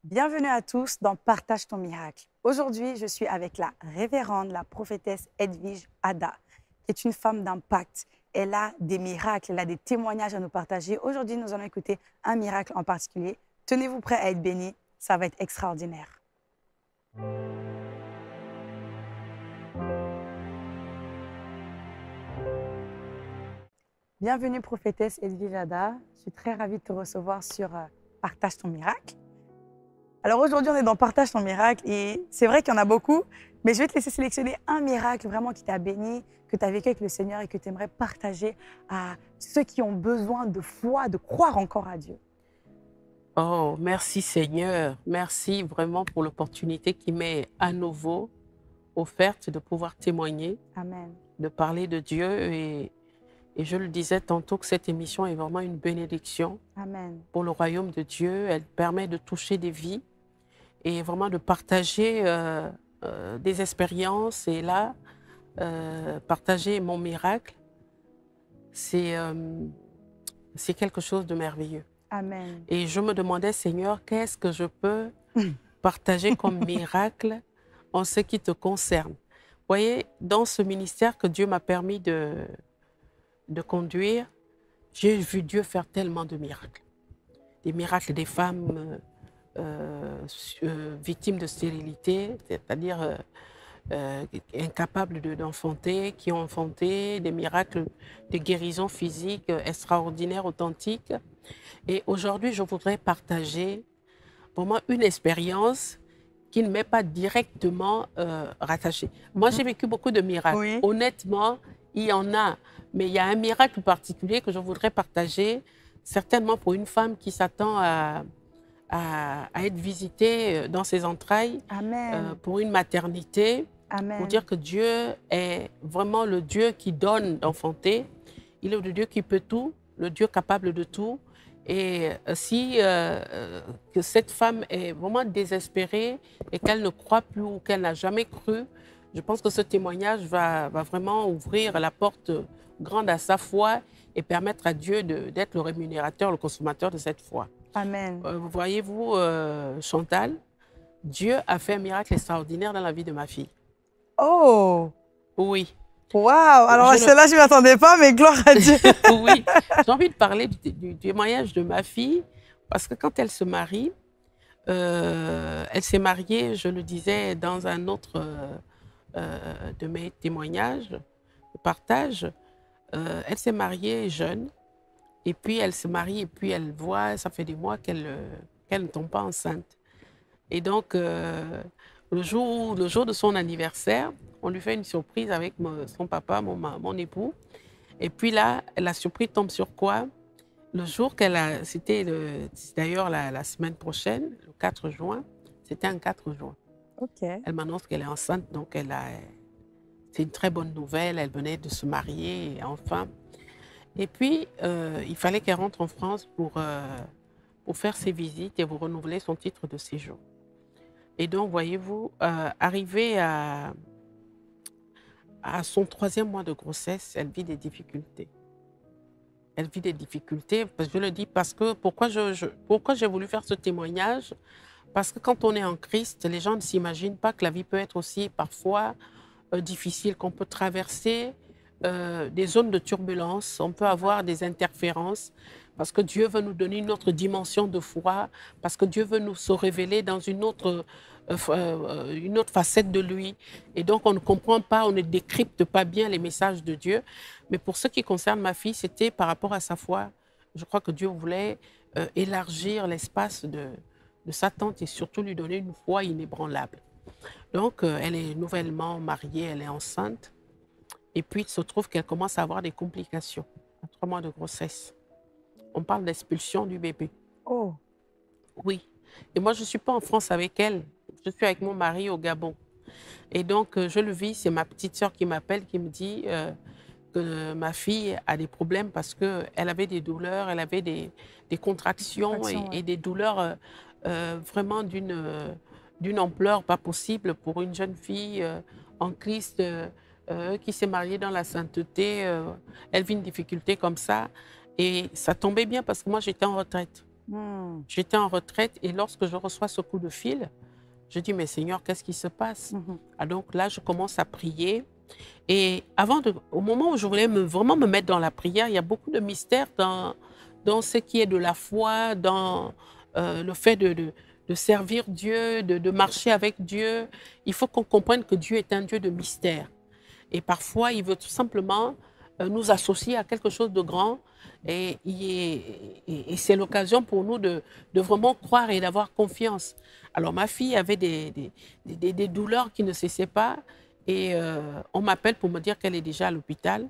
Bienvenue à tous dans Partage ton miracle. Aujourd'hui, je suis avec la révérende, la prophétesse Edwige Ada, qui est une femme d'impact. Elle a des miracles, elle a des témoignages à nous partager. Aujourd'hui, nous allons écouter un miracle en particulier. Tenez-vous prêts à être bénis, ça va être extraordinaire. Bienvenue prophétesse Edwige Ada. Je suis très ravie de te recevoir sur Partage ton miracle. Alors aujourd'hui, on est dans Partage ton miracle et c'est vrai qu'il y en a beaucoup, mais je vais te laisser sélectionner un miracle vraiment qui t'a béni, que tu as vécu avec le Seigneur et que tu aimerais partager à ceux qui ont besoin de foi, de croire encore à Dieu. Oh, merci Seigneur. Merci vraiment pour l'opportunité qui m'est à nouveau offerte de pouvoir témoigner, Amen. de parler de Dieu. Et je le disais tantôt que cette émission est vraiment une bénédiction Amen. pour le royaume de Dieu. Elle permet de toucher des vies et vraiment de partager des expériences. Et là, partager mon miracle, c'est quelque chose de merveilleux. Amen. Et je me demandais, Seigneur, qu'est-ce que je peux partager comme miracle en ce qui te concerne. Vous voyez, dans ce ministère que Dieu m'a permis de conduire, j'ai vu Dieu faire tellement de miracles. Des miracles des femmes victimes de stérilité, c'est-à-dire incapables d'enfanter, qui ont enfanté, des miracles de guérison physique extraordinaires, authentiques. Et aujourd'hui, je voudrais partager vraiment une expérience qui ne m'est pas directement rattachée. Moi, j'ai vécu beaucoup de miracles. Oui. Honnêtement, il y en a. Mais il y a un miracle particulier que je voudrais partager, certainement pour une femme qui s'attend à être visitée dans ses entrailles, Amen. pour une maternité, pour Amen. dire que Dieu est vraiment le Dieu qui donne d'enfanter. Il est le Dieu qui peut tout, le Dieu capable de tout. Et si que cette femme est vraiment désespérée et qu'elle ne croit plus ou qu'elle n'a jamais cru, je pense que ce témoignage va vraiment ouvrir la porte grande à sa foi et permettre à Dieu d'être le rémunérateur, le consommateur de cette foi. Amen. Voyez-vous, Chantal, Dieu a fait un miracle extraordinaire dans la vie de ma fille. Oh! Oui. Waouh! Alors, Je celle-là, je ne m'attendais pas, mais gloire à Dieu. Oui, j'ai envie de parler du témoignage de ma fille parce que quand elle se marie, elle s'est mariée, je le disais dans un autre de mes témoignages, de partage, elle s'est mariée jeune et puis elle se marie et puis elle voit, ça fait des mois qu'elle ne tombe pas enceinte. Et donc, le jour de son anniversaire, on lui fait une surprise avec son papa, mon époux. Et puis là, la surprise tombe sur quoi? Le jour qu'elle a, c'était d'ailleurs la semaine prochaine, le 4 juin, c'était un 4 juin. OK. Elle m'annonce qu'elle est enceinte, donc c'est une très bonne nouvelle, elle venait de se marier, enfin. Et puis, il fallait qu'elle rentre en France pour faire ses visites et vous renouveler son titre de séjour. Et donc, voyez-vous, arrivée à son 3e mois de grossesse, elle vit des difficultés. Elle vit des difficultés, je le dis parce que, pourquoi j'ai voulu faire ce témoignage? Parce que quand on est en Christ, les gens ne s'imaginent pas que la vie peut être aussi parfois difficile, qu'on peut traverser des zones de turbulence, on peut avoir des interférences, parce que Dieu veut nous donner une autre dimension de foi, parce que Dieu veut nous se révéler dans une autre facette de lui. Et donc, on ne comprend pas, on ne décrypte pas bien les messages de Dieu. Mais pour ce qui concerne ma fille, c'était par rapport à sa foi. Je crois que Dieu voulait élargir l'espace de sa tente et surtout lui donner une foi inébranlable. Donc, elle est nouvellement mariée, elle est enceinte. Et puis, il se trouve qu'elle commence à avoir des complications à 3 mois de grossesse. On parle d'expulsion du bébé. Oh! Oui. Et moi, je ne suis pas en France avec elle. Je suis avec mon mari au Gabon. Et donc, je le vis. C'est ma petite sœur qui m'appelle, qui me dit que ma fille a des problèmes parce qu'elle avait des douleurs, elle avait des contractions et des douleurs vraiment d'une ampleur pas possible pour une jeune fille en Christ qui s'est mariée dans la sainteté. Elle vit une difficulté comme ça. Et ça tombait bien parce que moi, j'étais en retraite. Hmm. J'étais en retraite et lorsque je reçois ce coup de fil, je dis, mais Seigneur, qu'est-ce qui se passe? Ah, donc là, je commence à prier. Et au moment où je voulais vraiment me mettre dans la prière, il y a beaucoup de mystères dans ce qui est de la foi, dans le fait de servir Dieu, de marcher avec Dieu. Il faut qu'on comprenne que Dieu est un Dieu de mystère. Et parfois, il veut tout simplement nous associer à quelque chose de grand. Et c'est l'occasion pour nous de vraiment croire et d'avoir confiance. Alors, ma fille avait des douleurs qui ne cessaient pas. Et on m'appelle pour me dire qu'elle est déjà à l'hôpital.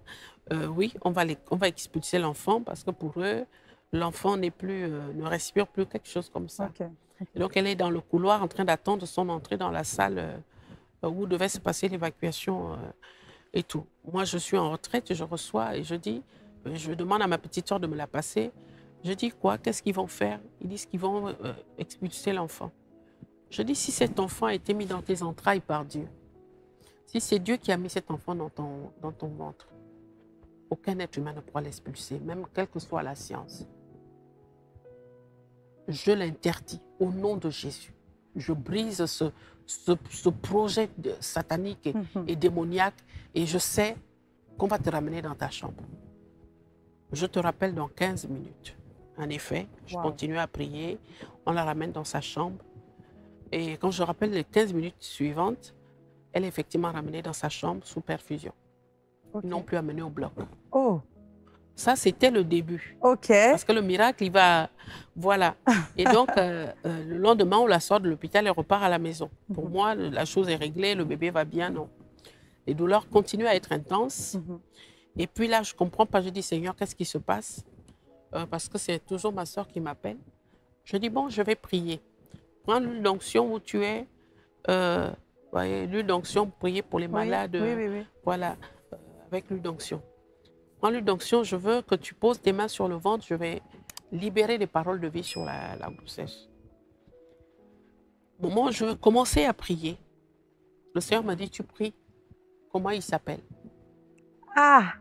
Oui, on va expulser l'enfant parce que pour eux, l'enfant ne respire plus, quelque chose comme ça. Okay. Et donc, elle est dans le couloir en train d'attendre son entrée dans la salle où devait se passer l'évacuation et tout. Moi, je suis en retraite et je reçois et je demande à ma petite soeur de me la passer. Je dis quoi? Qu'est-ce qu'ils vont faire? Ils disent qu'ils vont expulser l'enfant. Je dis, si cet enfant a été mis dans tes entrailles par Dieu, si c'est Dieu qui a mis cet enfant dans ton ventre, aucun être humain ne pourra l'expulser, même quelle que soit la science. Je l'interdis au nom de Jésus. Je brise ce projet satanique et démoniaque et je sais qu'on va te ramener dans ta chambre. Je te rappelle dans 15 minutes. En effet, je continue à prier. On la ramène dans sa chambre. Et quand je rappelle les 15 minutes suivantes, elle est effectivement ramenée dans sa chambre sous perfusion. Okay. Ils n'ont plus amenée au bloc. Oh. Ça, c'était le début. OK. Parce que le miracle, il va... Voilà. Et donc, le lendemain, on la sort de l'hôpital et repart à la maison. Pour moi, la chose est réglée, le bébé va bien, non. Les douleurs continuent à être intenses. Et puis là, je ne comprends pas. Je dis, Seigneur, qu'est-ce qui se passe? Parce que c'est toujours ma soeur qui m'appelle. Je dis, bon, je vais prier. Prends l'huile d'onction où tu es. L'huile d'onction, prier pour les malades. Oui. Voilà, avec l'huile d'onction. Prends l'huile d'onction, je veux que tu poses tes mains sur le ventre. Je vais libérer les paroles de vie sur la grossesse. Au moment où je commençais à prier, le Seigneur m'a dit, tu pries. Comment il s'appelle? Ah!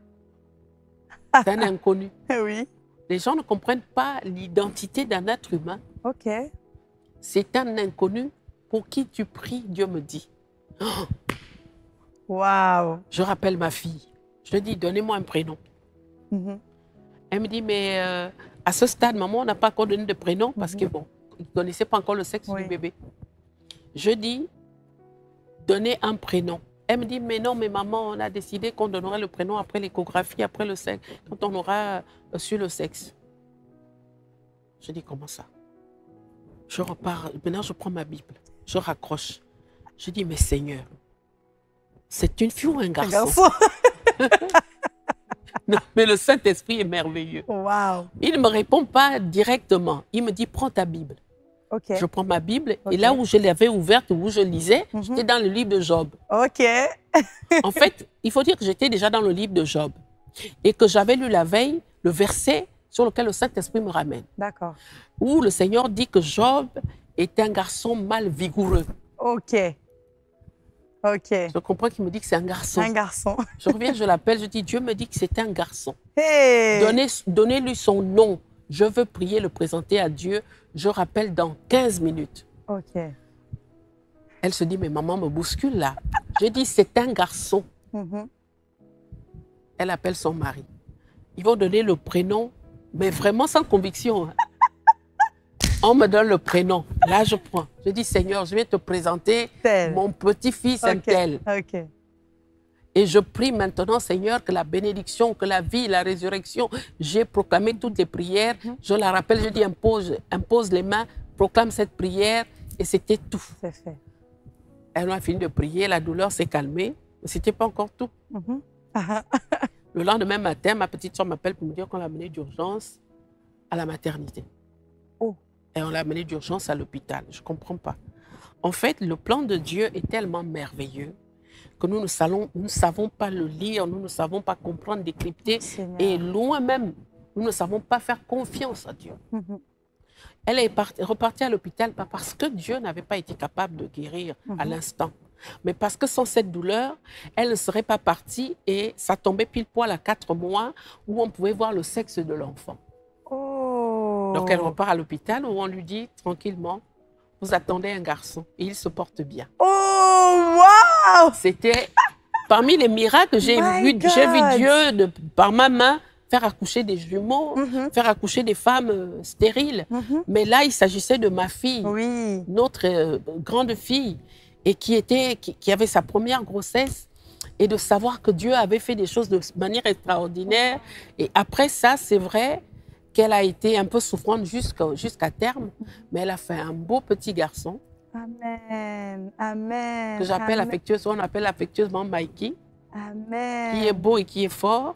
C'est un inconnu. Oui. Les gens ne comprennent pas l'identité d'un être humain. OK. C'est un inconnu pour qui tu pries, Dieu me dit. Wow. Je rappelle ma fille. Je lui dis, donnez-moi un prénom. Elle me dit, mais à ce stade, maman, on n'a pas encore donné de prénom parce que, bon, ils ne connaissaient pas encore le sexe du bébé. Je dis, donnez un prénom. Elle me dit, mais non, mais maman, on a décidé qu'on donnerait le prénom après l'échographie, après le sexe, quand on aura su le sexe. Je dis, comment ça? Je repars, maintenant je prends ma Bible, je raccroche. Je dis, mais Seigneur, c'est une fille ou un garçon? Non, mais le Saint-Esprit est merveilleux. Wow. Il ne me répond pas directement. Il me dit, prends ta Bible. Okay. Je prends ma Bible et là où je l'avais ouverte, où je lisais, j'étais dans le livre de Job. OK. En fait, il faut dire que j'étais déjà dans le livre de Job et que j'avais lu la veille le verset sur lequel le Saint-Esprit me ramène. D'accord. Où le Seigneur dit que Job est un garçon mal vigoureux. OK. OK. Je comprends qu'il me dit que c'est un garçon. Un garçon. Je reviens, je l'appelle, je dis, Dieu me dit que c'est un garçon. Hey. Donnez-lui son nom. Je veux prier, le présenter à Dieu. Je rappelle dans 15 minutes. OK. Elle se dit, mais maman me bouscule là. Je dis, c'est un garçon. Elle appelle son mari. Ils vont donner le prénom, mais vraiment sans conviction. On me donne le prénom. Là, je prends. Je dis, Seigneur, je vais te présenter mon petit-fils tel. OK. Et je prie maintenant, Seigneur, que la bénédiction, que la vie, la résurrection, j'ai proclamé toutes les prières. Je la rappelle, je dis, impose les mains, proclame cette prière. Et c'était tout. C'est fait. Elle a fini de prier, la douleur s'est calmée, mais ce n'était pas encore tout. Le lendemain matin, ma petite soeur m'appelle pour me dire qu'on l'a amenée d'urgence à la maternité. Oh. Et on l'a amenée d'urgence à l'hôpital. Je ne comprends pas. En fait, le plan de Dieu est tellement merveilleux que nous ne savons pas le lire, nous ne savons pas comprendre, décrypter. Seigneur. Et loin même, nous ne savons pas faire confiance à Dieu. Elle est repartie à l'hôpital, pas parce que Dieu n'avait pas été capable de guérir à l'instant, mais parce que sans cette douleur, elle ne serait pas partie et ça tombait pile poil à 4 mois où on pouvait voir le sexe de l'enfant. Oh. Donc, elle repart à l'hôpital où on lui dit tranquillement, vous attendez un garçon et il se porte bien. Oh, waouh! C'était parmi les miracles, j'ai vu Dieu, par ma main, faire accoucher des jumeaux, faire accoucher des femmes stériles. Mais là, il s'agissait de ma fille, notre grande fille, et qui avait sa première grossesse, et de savoir que Dieu avait fait des choses de manière extraordinaire. Et après ça, c'est vrai qu'elle a été un peu souffrante jusqu'à terme, mais elle a fait un beau petit garçon. Amen, amen. Que j'appelle affectueusement, on appelle affectueusement Mikey. Amen. Qui est beau et qui est fort,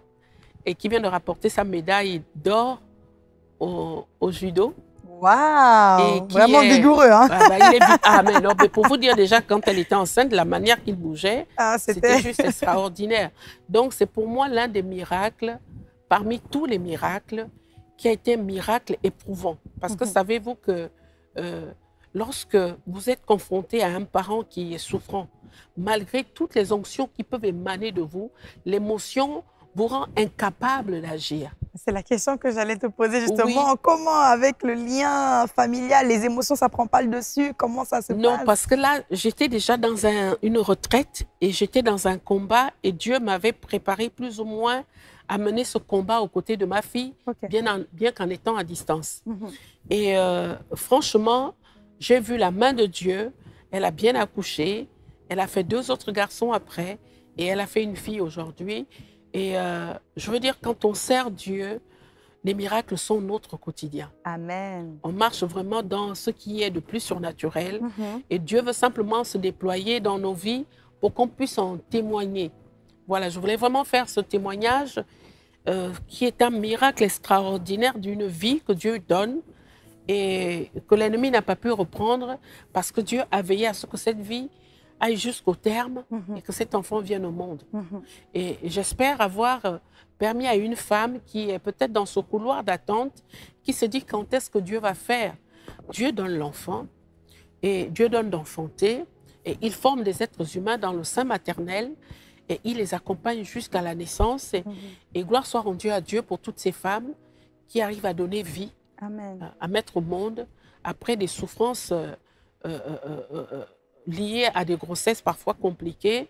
et qui vient de rapporter sa médaille d'or au judo. Waouh! Vraiment vigoureux, hein? Mais non, mais pour vous dire déjà, quand elle était enceinte, la manière qu'il bougeait, c'était juste extraordinaire. Donc, c'est pour moi l'un des miracles, parmi tous les miracles, qui a été un miracle éprouvant. Parce que savez-vous que lorsque vous êtes confronté à un parent qui est souffrant, malgré toutes les onctions qui peuvent émaner de vous, l'émotion vous rend incapable d'agir. C'est la question que j'allais te poser justement. Comment, avec le lien familial, les émotions, ça ne prend pas le dessus? Comment ça se passe? Non, parce que là, j'étais déjà dans une retraite et j'étais dans un combat et Dieu m'avait préparé plus ou moins à mener ce combat aux côtés de ma fille, bien qu'en étant à distance. Et franchement, j'ai vu la main de Dieu. Elle a bien accouché. Elle a fait 2 autres garçons après et elle a fait une fille aujourd'hui. Et je veux dire, quand on sert Dieu, les miracles sont notre quotidien. Amen. On marche vraiment dans ce qui est de plus surnaturel. Et Dieu veut simplement se déployer dans nos vies pour qu'on puisse en témoigner. Voilà, je voulais vraiment faire ce témoignage qui est un miracle extraordinaire d'une vie que Dieu donne et que l'ennemi n'a pas pu reprendre parce que Dieu a veillé à ce que cette vie aille jusqu'au terme et que cet enfant vienne au monde. Et j'espère avoir permis à une femme qui est peut-être dans ce couloir d'attente, qui se dit quand est-ce que Dieu va faire. Dieu donne l'enfant et Dieu donne d'enfanter et il forme des êtres humains dans le sein maternel et il les accompagne jusqu'à la naissance. Et gloire soit rendue à Dieu pour toutes ces femmes qui arrivent à donner vie, à mettre au monde après des souffrances liées à des grossesses parfois compliquées,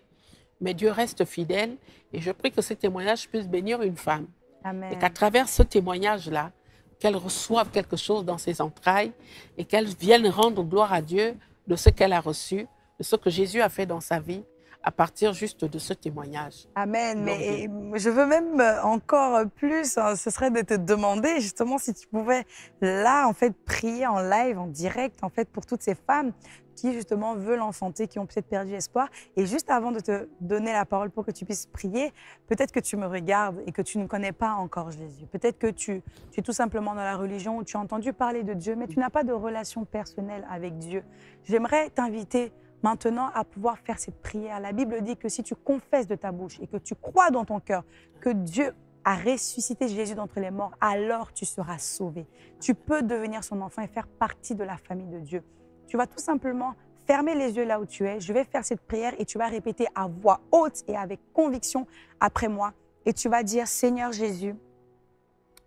mais Dieu reste fidèle et je prie que ce témoignage puisse bénir une femme. Amen. Et qu'à travers ce témoignage-là, qu'elle reçoive quelque chose dans ses entrailles et qu'elle vienne rendre gloire à Dieu de ce qu'elle a reçu, de ce que Jésus a fait dans sa vie, à partir juste de ce témoignage. Amen. Mais je veux même encore plus, hein, ce serait de te demander justement si tu pouvais là, en fait, prier en live, en direct, en fait, pour toutes ces femmes qui justement veulent enfanter, qui ont peut-être perdu espoir. Et juste avant de te donner la parole pour que tu puisses prier, peut-être que tu me regardes et que tu ne connais pas encore Jésus. Peut-être que tu es tout simplement dans la religion où tu as entendu parler de Dieu, mais tu n'as pas de relation personnelle avec Dieu. J'aimerais t'inviter maintenant à pouvoir faire cette prière. La Bible dit que si tu confesses de ta bouche et que tu crois dans ton cœur que Dieu a ressuscité Jésus d'entre les morts, alors tu seras sauvé. Tu peux devenir son enfant et faire partie de la famille de Dieu. Tu vas tout simplement fermer les yeux là où tu es. Je vais faire cette prière et tu vas répéter à voix haute et avec conviction après moi. Et tu vas dire, Seigneur Jésus,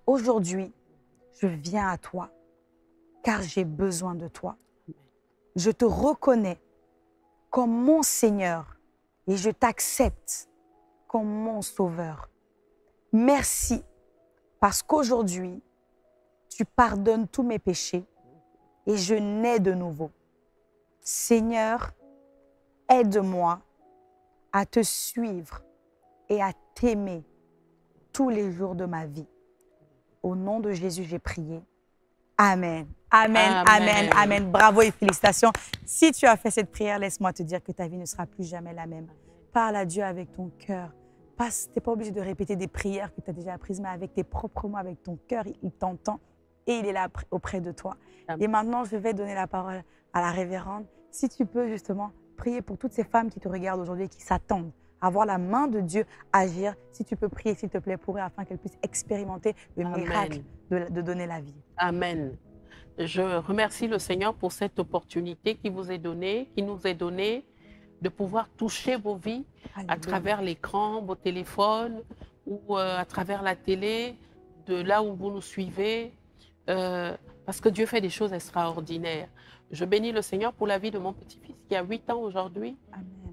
aujourd'hui, je viens à toi car j'ai besoin de toi. Je te reconnais comme mon Seigneur et je t'accepte comme mon Sauveur. Merci parce qu'aujourd'hui, tu pardonnes tous mes péchés et je nais de nouveau. Seigneur, aide-moi à te suivre et à t'aimer tous les jours de ma vie. Au nom de Jésus, j'ai prié. Amen. Amen, amen, amen. Bravo et félicitations. Si tu as fait cette prière, laisse-moi te dire que ta vie ne sera plus jamais la même. Parle à Dieu avec ton cœur. Tu n'es pas obligé de répéter des prières que tu as déjà apprises, mais avec tes propres mots, avec ton cœur, il t'entend et il est là auprès de toi. Amen. Et maintenant, je vais donner la parole à la révérende. Si tu peux justement prier pour toutes ces femmes qui te regardent aujourd'hui et qui s'attendent à voir la main de Dieu agir, si tu peux prier, s'il te plaît, pour eux, afin qu'elles puissent expérimenter le miracle de donner la vie. Amen. Je remercie le Seigneur pour cette opportunité qui vous est donnée, qui nous est donnée, de pouvoir toucher vos vies à travers l'écran, vos téléphones ou à travers la télé, de là où vous nous suivez. parce que Dieu fait des choses extraordinaires. Je bénis le Seigneur pour la vie de mon petit-fils qui a 8 ans aujourd'hui,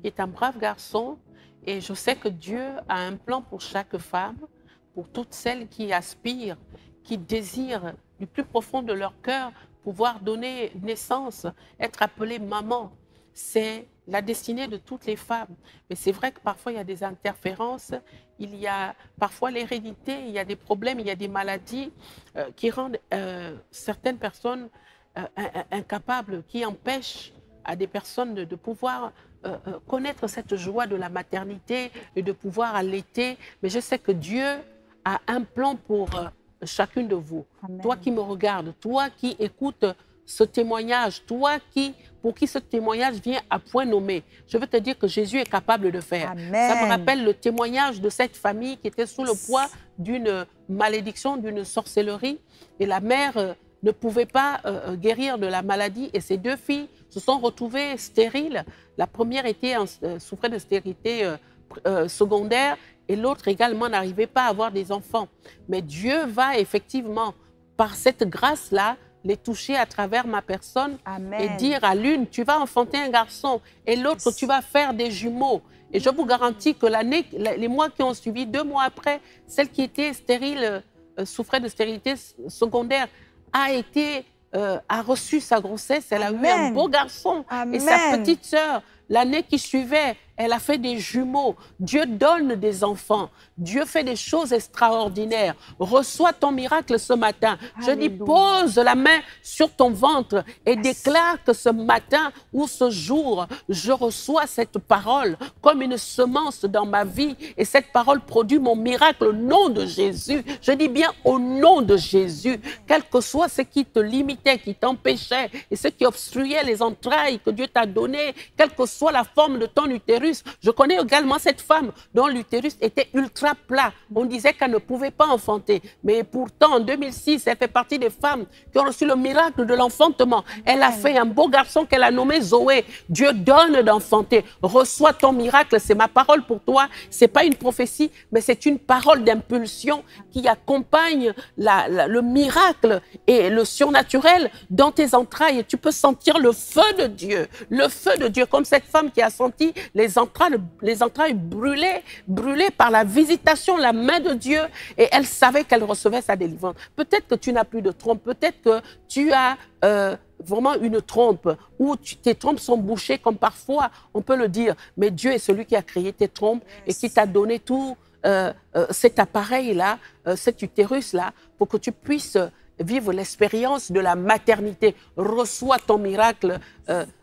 qui est un brave garçon. Et je sais que Dieu a un plan pour chaque femme, pour toutes celles qui aspirent, qui désirent du plus profond de leur cœur pouvoir donner naissance, être appelée maman. C'est la destinée de toutes les femmes. Mais c'est vrai que parfois il y a des interférences, il y a parfois l'hérédité, il y a des problèmes, il y a des maladies qui rendent certaines personnes incapables, qui empêchent à des personnes de pouvoir connaître cette joie de la maternité et de pouvoir allaiter. Mais je sais que Dieu a un plan pour chacune de vous. Amen. Toi qui me regardes, toi qui écoutes ce témoignage, toi pour qui ce témoignage vient à point nommé, je veux te dire que Jésus est capable de faire. Amen. Ça me rappelle le témoignage de cette famille qui était sous le poids d'une malédiction, d'une sorcellerie, et la mère ne pouvait pas guérir de la maladie, et ses 2 filles se sont retrouvées stériles. La première souffrait de stérilité secondaire, et l'autre également n'arrivait pas à avoir des enfants. Mais Dieu va effectivement, par cette grâce-là, les toucher à travers ma personne. Amen. Et dire à l'une, tu vas enfanter un garçon, et l'autre, tu vas faire des jumeaux. Et je vous garantis que les mois qui ont suivi, 2 mois après, celle qui était stérile, souffrait de stérilité secondaire, a reçu sa grossesse, elle Amen. A eu un beau garçon. Amen. Et sa petite sœur, l'année qui suivait, elle a fait des jumeaux. Dieu donne des enfants. Dieu fait des choses extraordinaires. Reçois ton miracle ce matin. Alléluia. Je dis, pose la main sur ton ventre et déclare que ce matin ou ce jour, je reçois cette parole comme une semence dans ma vie. Et cette parole produit mon miracle au nom de Jésus. Je dis bien au nom de Jésus. Quel que soit ce qui te limitait, qui t'empêchait et ce qui obstruait les entrailles que Dieu t'a données, quelle que soit la forme de ton utérus. Je connais également cette femme dont l'utérus était ultra plat. On disait qu'elle ne pouvait pas enfanter. Mais pourtant, en 2006, elle fait partie des femmes qui ont reçu le miracle de l'enfantement. Elle a fait un beau garçon qu'elle a nommé Zoé. Dieu donne d'enfanter. Reçois ton miracle. C'est ma parole pour toi. Ce n'est pas une prophétie, mais c'est une parole d'impulsion qui accompagne le miracle et le surnaturel dans tes entrailles. Et tu peux sentir le feu de Dieu. Le feu de Dieu, comme cette femme qui a senti les entrailles brûlées par la visitation, la main de Dieu, et elle savait qu'elle recevait sa délivrance. Peut-être que tu n'as plus de trompe, peut-être que tu as vraiment une trompe, ou tes trompes sont bouchées, comme parfois on peut le dire, mais Dieu est celui qui a créé tes trompes et qui t'a donné tout cet appareil-là, cet utérus-là, pour que tu puisses vivre l'expérience de la maternité. Reçois ton miracle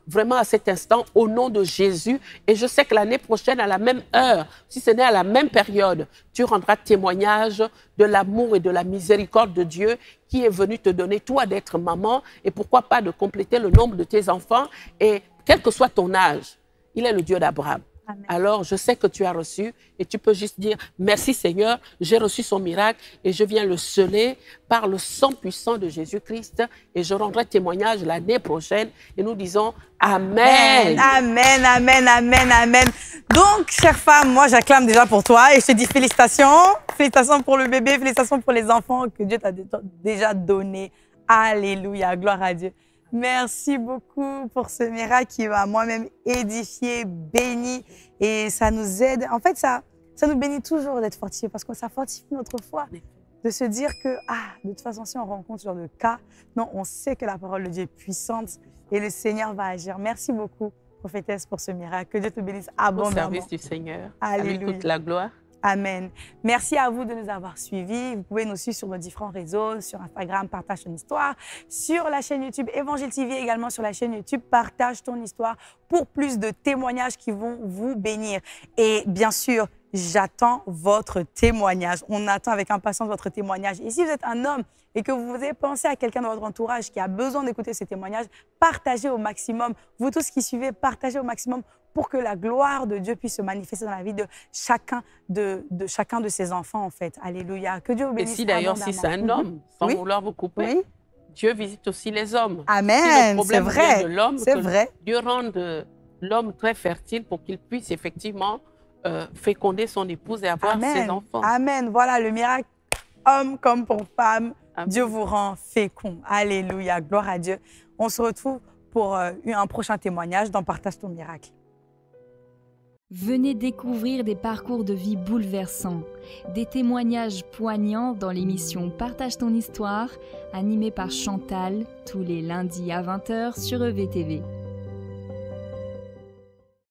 vraiment à cet instant au nom de Jésus. Et je sais que l'année prochaine, à la même heure, si ce n'est à la même période, tu rendras témoignage de l'amour et de la miséricorde de Dieu qui est venu te donner, toi, d'être maman, et pourquoi pas de compléter le nombre de tes enfants. Et quel que soit ton âge, il est le Dieu d'Abraham. Amen. Alors, je sais que tu as reçu et tu peux juste dire « Merci Seigneur, j'ai reçu son miracle et je viens le sceller par le sang puissant de Jésus-Christ et je rendrai témoignage l'année prochaine. » Et nous disons « Amen. » Amen, amen, amen, amen. Donc, chère femme, moi, j'acclame déjà pour toi et je te dis félicitations. Félicitations pour le bébé, félicitations pour les enfants que Dieu t'a déjà donnés. Alléluia, gloire à Dieu. Merci beaucoup pour ce miracle qui m'a moi-même édifié, béni, et ça nous aide. En fait, ça nous bénit toujours d'être fortifiés parce que ça fortifie notre foi, de se dire que, de toute façon, si on rencontre ce genre de cas, non, on sait que la parole de Dieu est puissante et le Seigneur va agir. Merci beaucoup, prophétesse, pour ce miracle. Que Dieu te bénisse abondamment. Au service du Seigneur. Alléluia. Avec toute la gloire. Amen. Merci à vous de nous avoir suivis. Vous pouvez nous suivre sur nos différents réseaux, sur Instagram, Partage ton histoire, sur la chaîne YouTube Évangile TV, également sur la chaîne YouTube Partage ton histoire pour plus de témoignages qui vont vous bénir. Et bien sûr, j'attends votre témoignage. On attend avec impatience votre témoignage. Et si vous êtes un homme et que vous avez pensé à quelqu'un dans votre entourage qui a besoin d'écouter ces témoignages, partagez au maximum. Vous tous qui suivez, partagez au maximum pour que la gloire de Dieu puisse se manifester dans la vie de chacun de ses enfants, en fait. Alléluia. Que Dieu vous bénisse. Et si d'ailleurs, si c'est un homme, sans vouloir vous couper, Dieu visite aussi les hommes. Amen. Si c'est vrai. C'est vrai. Dieu rende l'homme très fertile pour qu'il puisse effectivement féconder son épouse et avoir ses enfants. Amen. Voilà le miracle, homme comme pour femme. Amen. Dieu vous rend fécond. Alléluia, gloire à Dieu. On se retrouve pour un prochain témoignage dans Partage ton miracle. Venez découvrir des parcours de vie bouleversants, des témoignages poignants dans l'émission Partage ton histoire, animée par Chantal, tous les lundis à 20 h sur EVTV.